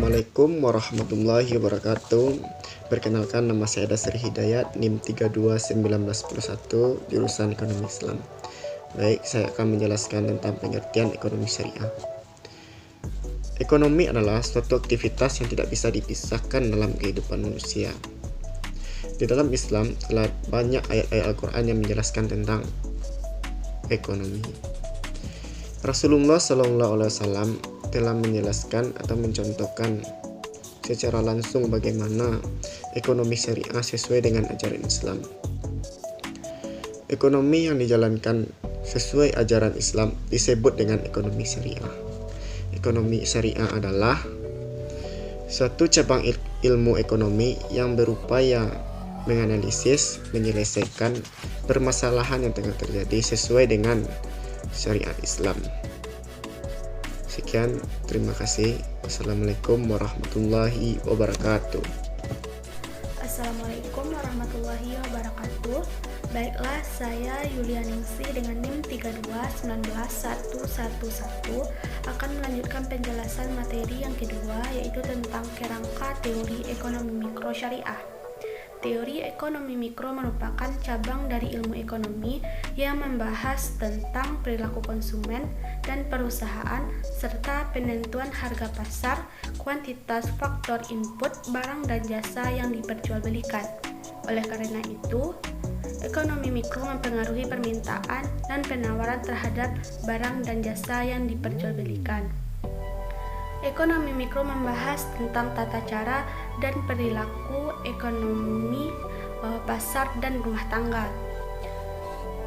Assalamualaikum warahmatullahi wabarakatuh. Perkenalkan, nama saya Dasri Hidayat, NIM 321911, jurusan Ekonomi Islam. Baik, saya akan menjelaskan tentang pengertian ekonomi syariah. Ekonomi adalah suatu aktivitas yang tidak bisa dipisahkan dalam kehidupan manusia. Di dalam Islam telah banyak ayat-ayat Al-Quran yang menjelaskan tentang ekonomi. Rasulullah SAW telah menjelaskan atau mencontohkan secara langsung bagaimana ekonomi syariah sesuai dengan ajaran Islam. Ekonomi yang dijalankan sesuai ajaran Islam disebut dengan ekonomi syariah. Ekonomi syariah adalah suatu cabang ilmu ekonomi yang berupaya menganalisis, menyelesaikan permasalahan yang tengah terjadi sesuai dengan syariat Islam. Sekian, terima kasih. Wassalamualaikum warahmatullahi wabarakatuh. Assalamualaikum warahmatullahi wabarakatuh. Baiklah, saya Yulianingsi dengan NIM 3219111 akan melanjutkan penjelasan materi yang kedua, yaitu tentang kerangka teori ekonomi mikro syariah. Teori ekonomi mikro merupakan cabang dari ilmu ekonomi yang membahas tentang perilaku konsumen dan perusahaan serta penentuan harga pasar, kuantitas faktor input barang dan jasa yang diperjualbelikan. Oleh karena itu, ekonomi mikro mempengaruhi permintaan dan penawaran terhadap barang dan jasa yang diperjualbelikan. Ekonomi mikro membahas tentang tata cara dan perilaku ekonomi pasar dan rumah tangga,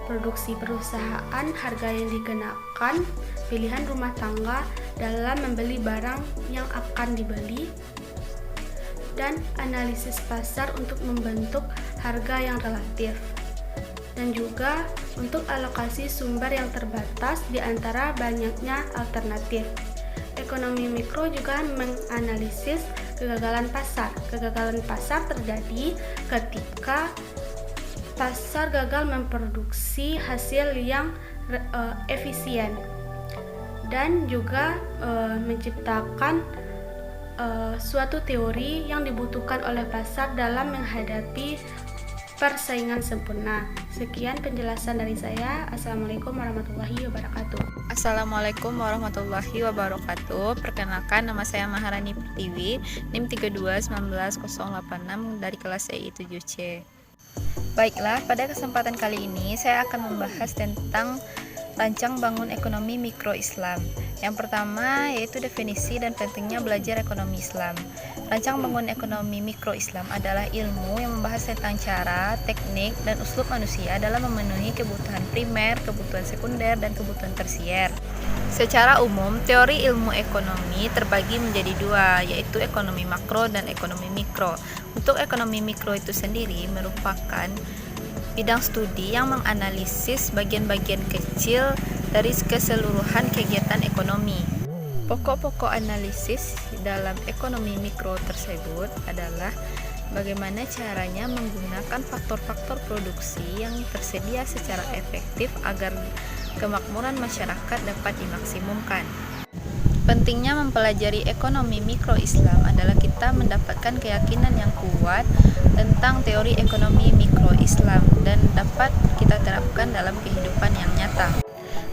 produksi perusahaan, harga yang dikenakan, pilihan rumah tangga dalam membeli barang yang akan dibeli, dan analisis pasar untuk membentuk harga yang relatif, dan juga untuk alokasi sumber yang terbatas di antara banyaknya alternatif. Ekonomi mikro juga menganalisis kegagalan pasar. Kegagalan pasar terjadi ketika pasar gagal memproduksi hasil yang efisien dan juga menciptakan suatu teori yang dibutuhkan oleh pasar dalam menghadapi persaingan sempurna. Sekian penjelasan dari saya. Assalamualaikum warahmatullahi wabarakatuh. Assalamualaikum warahmatullahi wabarakatuh. Perkenalkan, nama saya Maharani Pertiwi, NIM 3219086 dari kelas EI 7C. Baiklah, pada kesempatan kali ini saya akan membahas tentang rancang bangun ekonomi mikro Islam. Yang pertama yaitu definisi dan pentingnya belajar ekonomi Islam. Rancang bangun ekonomi mikro Islam adalah ilmu yang membahas tentang cara, teknik, dan uslub manusia dalam memenuhi kebutuhan primer, kebutuhan sekunder, dan kebutuhan tersier. Secara umum, teori ilmu ekonomi terbagi menjadi dua, yaitu ekonomi makro dan ekonomi mikro. Untuk ekonomi mikro itu sendiri merupakan bidang studi yang menganalisis bagian-bagian kecil dari keseluruhan kegiatan ekonomi. Pokok-pokok analisis dalam ekonomi mikro tersebut adalah bagaimana caranya menggunakan faktor-faktor produksi yang tersedia secara efektif agar kemakmuran masyarakat dapat dimaksimumkan. Pentingnya mempelajari ekonomi mikro Islam adalah kita mendapatkan keyakinan yang kuat tentang teori ekonomi mikro Islam dan dapat kita terapkan dalam kehidupan yang nyata.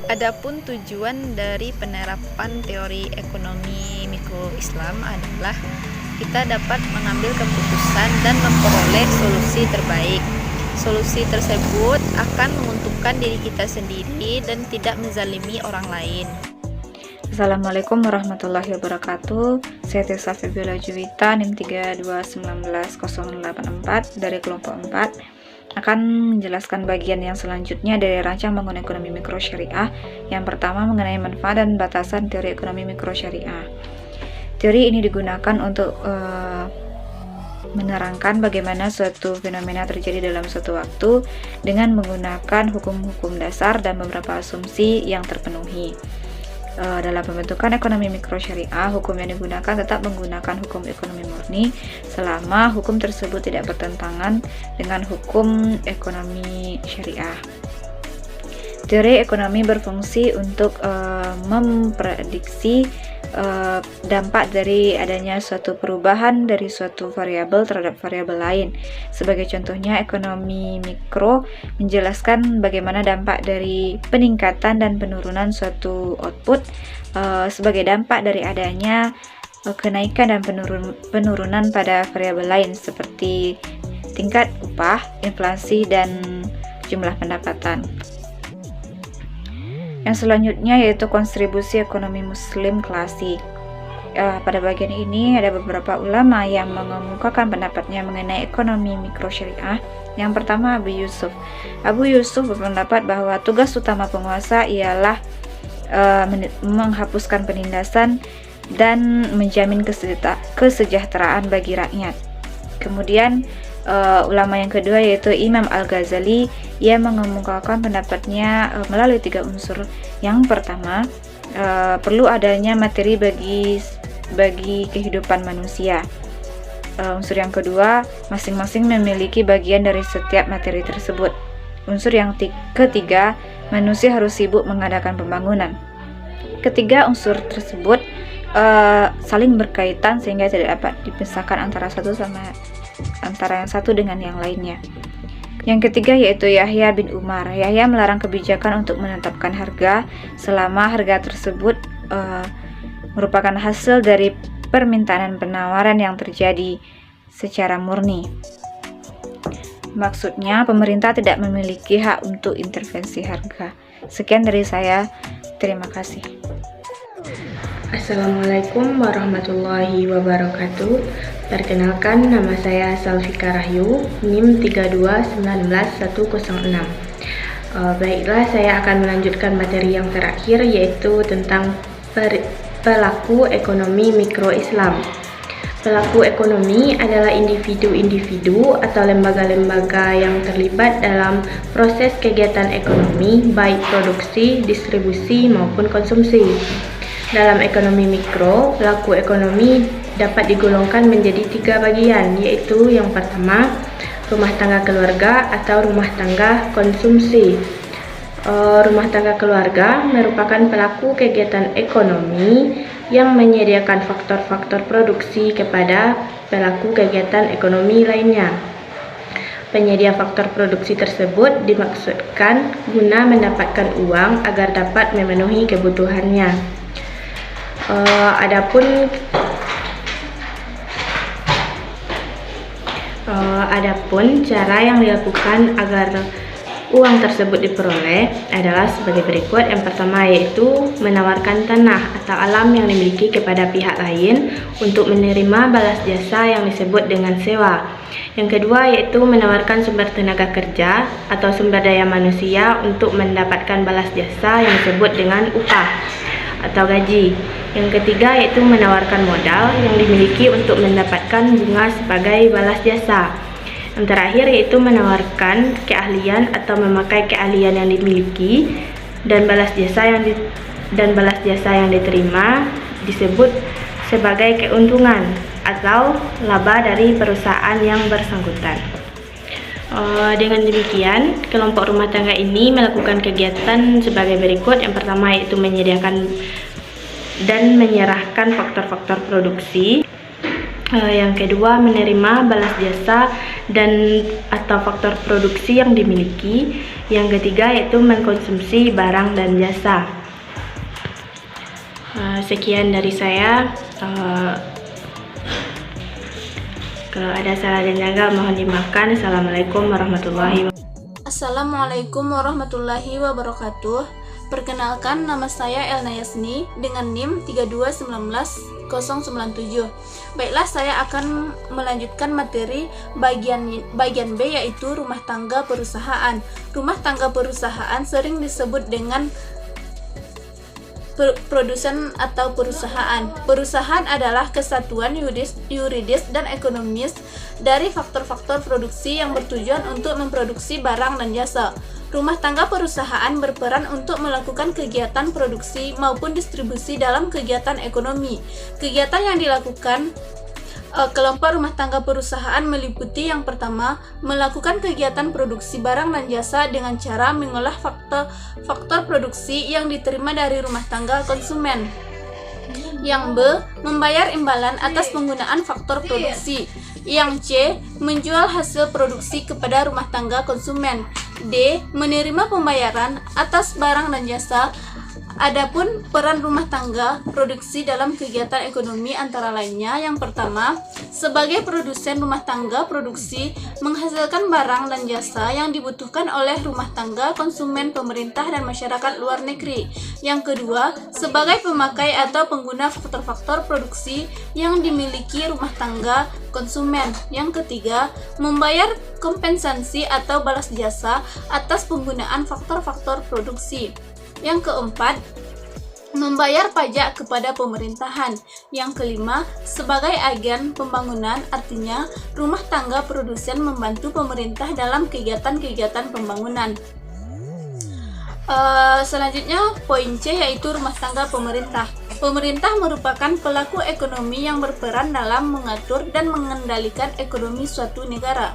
Adapun tujuan dari penerapan teori ekonomi mikro Islam adalah kita dapat mengambil keputusan dan memperoleh solusi terbaik. Solusi tersebut akan menguntungkan diri kita sendiri dan tidak menzalimi orang lain. Assalamualaikum warahmatullahi wabarakatuh. Saya Tessa Febiola Juwita, NIM 3219084 dari kelompok 4 akan menjelaskan bagian yang selanjutnya dari rancang bangun ekonomi mikro syariah. Yang pertama mengenai manfaat dan batasan teori ekonomi mikro syariah. Teori ini digunakan untuk menerangkan bagaimana suatu fenomena terjadi dalam suatu waktu dengan menggunakan hukum-hukum dasar dan beberapa asumsi yang terpenuhi. Dalam pembentukan ekonomi mikro syariah, hukum yang digunakan tetap menggunakan hukum ekonomi murni selama hukum tersebut tidak bertentangan dengan hukum ekonomi syariah. Teori ekonomi berfungsi untuk memprediksi dampak dari adanya suatu perubahan dari suatu variabel terhadap variabel lain. Sebagai contohnya, ekonomi mikro menjelaskan bagaimana dampak dari peningkatan dan penurunan suatu output sebagai dampak dari adanya kenaikan dan penurunan pada variabel lain seperti tingkat upah, inflasi, dan jumlah pendapatan. Yang selanjutnya yaitu kontribusi ekonomi muslim klasik. Pada bagian ini ada beberapa ulama yang mengemukakan pendapatnya mengenai ekonomi mikro syariah. Yang pertama, Abu Yusuf. Abu Yusuf berpendapat bahwa tugas utama penguasa ialah menghapuskan penindasan dan menjamin kesejahteraan bagi rakyat. Kemudian ulama yang kedua yaitu Imam Al-Ghazali. Ia mengemukakan pendapatnya melalui 3 unsur. Yang pertama, perlu adanya materi bagi kehidupan manusia. Unsur yang kedua, masing-masing memiliki bagian dari setiap materi tersebut. Unsur yang ketiga, manusia harus sibuk mengadakan pembangunan. Ketiga unsur tersebut saling berkaitan sehingga tidak dapat dipisahkan antara yang satu dengan yang lainnya. Yang ketiga yaitu Yahya bin Umar. Yahya melarang kebijakan untuk menetapkan harga selama harga tersebut merupakan hasil dari permintaan dan penawaran yang terjadi secara murni. Maksudnya, pemerintah tidak memiliki hak untuk intervensi harga. Sekian dari saya. Terima kasih. Assalamualaikum warahmatullahi wabarakatuh. Perkenalkan, nama saya Salfika Rahyu, NIM 3219106. Baiklah, saya akan melanjutkan materi yang terakhir, yaitu tentang pelaku ekonomi mikro Islam. Pelaku ekonomi adalah individu-individu atau lembaga-lembaga yang terlibat dalam proses kegiatan ekonomi, baik produksi, distribusi, maupun konsumsi. Dalam ekonomi mikro, pelaku ekonomi dapat digolongkan menjadi 3 bagian, yaitu yang pertama, rumah tangga keluarga atau rumah tangga konsumsi. Rumah tangga keluarga merupakan pelaku kegiatan ekonomi yang menyediakan faktor-faktor produksi kepada pelaku kegiatan ekonomi lainnya. Penyedia faktor produksi tersebut dimaksudkan guna mendapatkan uang agar dapat memenuhi kebutuhannya. Adapun cara yang dilakukan agar uang tersebut diperoleh adalah sebagai berikut. Yang pertama yaitu menawarkan tanah atau alam yang dimiliki kepada pihak lain untuk menerima balas jasa yang disebut dengan sewa. Yang kedua yaitu menawarkan sumber tenaga kerja atau sumber daya manusia untuk mendapatkan balas jasa yang disebut dengan upah atau gaji. Yang ketiga yaitu menawarkan modal yang dimiliki untuk mendapatkan bunga sebagai balas jasa. Yang terakhir yaitu menawarkan keahlian atau memakai keahlian yang dimiliki dan balas jasa yang diterima disebut sebagai keuntungan atau laba dari perusahaan yang bersangkutan. Dengan demikian, kelompok rumah tangga ini melakukan kegiatan sebagai berikut. Yang pertama yaitu menyediakan dan menyerahkan faktor-faktor produksi. Yang kedua, menerima balas jasa dan atau faktor produksi yang dimiliki. Yang ketiga yaitu mengkonsumsi barang dan jasa. Sekian dari saya. Kalau ada salah dan janggal mohon dimaafkan. Assalamualaikum warahmatullahi wabarakatuh. Assalamualaikum warahmatullahi wabarakatuh. Perkenalkan, nama saya Elna Yasni dengan NIM 3219097. Baiklah, saya akan melanjutkan materi bagian B, yaitu rumah tangga perusahaan. Rumah tangga perusahaan sering disebut dengan produsen atau perusahaan. Perusahaan adalah kesatuan yuridis dan ekonomis dari faktor-faktor produksi yang bertujuan untuk memproduksi barang dan jasa. Rumah tangga perusahaan berperan untuk melakukan kegiatan produksi maupun distribusi dalam kegiatan ekonomi. Kegiatan yang dilakukan kelompok rumah tangga perusahaan meliputi yang pertama, melakukan kegiatan produksi barang dan jasa dengan cara mengolah faktor produksi yang diterima dari rumah tangga konsumen. Yang B. Membayar imbalan atas penggunaan faktor produksi. Yang C. Menjual hasil produksi kepada rumah tangga konsumen. D. Menerima pembayaran atas barang dan jasa. Adapun peran rumah tangga produksi dalam kegiatan ekonomi antara lainnya, yang pertama, sebagai produsen rumah tangga produksi menghasilkan barang dan jasa yang dibutuhkan oleh rumah tangga, konsumen, pemerintah, dan masyarakat luar negeri. Yang kedua, sebagai pemakai atau pengguna faktor-faktor produksi yang dimiliki rumah tangga konsumen. Yang ketiga, membayar kompensasi atau balas jasa atas penggunaan faktor-faktor produksi. Yang keempat, membayar pajak kepada pemerintahan. Yang kelima, sebagai agen pembangunan, artinya rumah tangga produsen membantu pemerintah dalam kegiatan-kegiatan pembangunan. Selanjutnya, poin C yaitu rumah tangga pemerintah. Pemerintah merupakan pelaku ekonomi yang berperan dalam mengatur dan mengendalikan ekonomi suatu negara.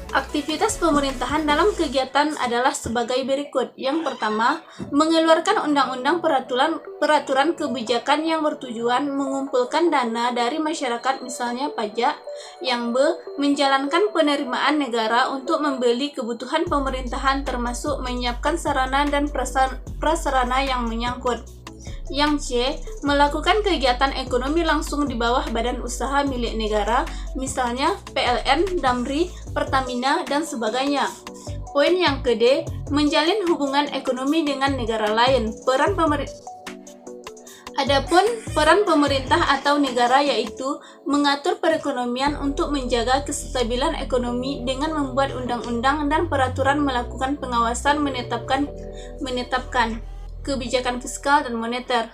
Aktivitas pemerintahan dalam kegiatan adalah sebagai berikut. Yang pertama, mengeluarkan undang-undang peraturan kebijakan yang bertujuan mengumpulkan dana dari masyarakat, misalnya pajak. Yang B, menjalankan penerimaan negara untuk membeli kebutuhan pemerintahan termasuk menyiapkan sarana dan prasarana yang menyangkut. Yang C, melakukan kegiatan ekonomi langsung di bawah badan usaha milik negara, misalnya PLN, Damri, Pertamina, dan sebagainya. Poin yang ke D, menjalin hubungan ekonomi dengan negara lain. Adapun peran pemerintah atau negara yaitu mengatur perekonomian untuk menjaga kestabilan ekonomi dengan membuat undang-undang dan peraturan, melakukan pengawasan, menetapkan kebijakan fiskal dan moneter.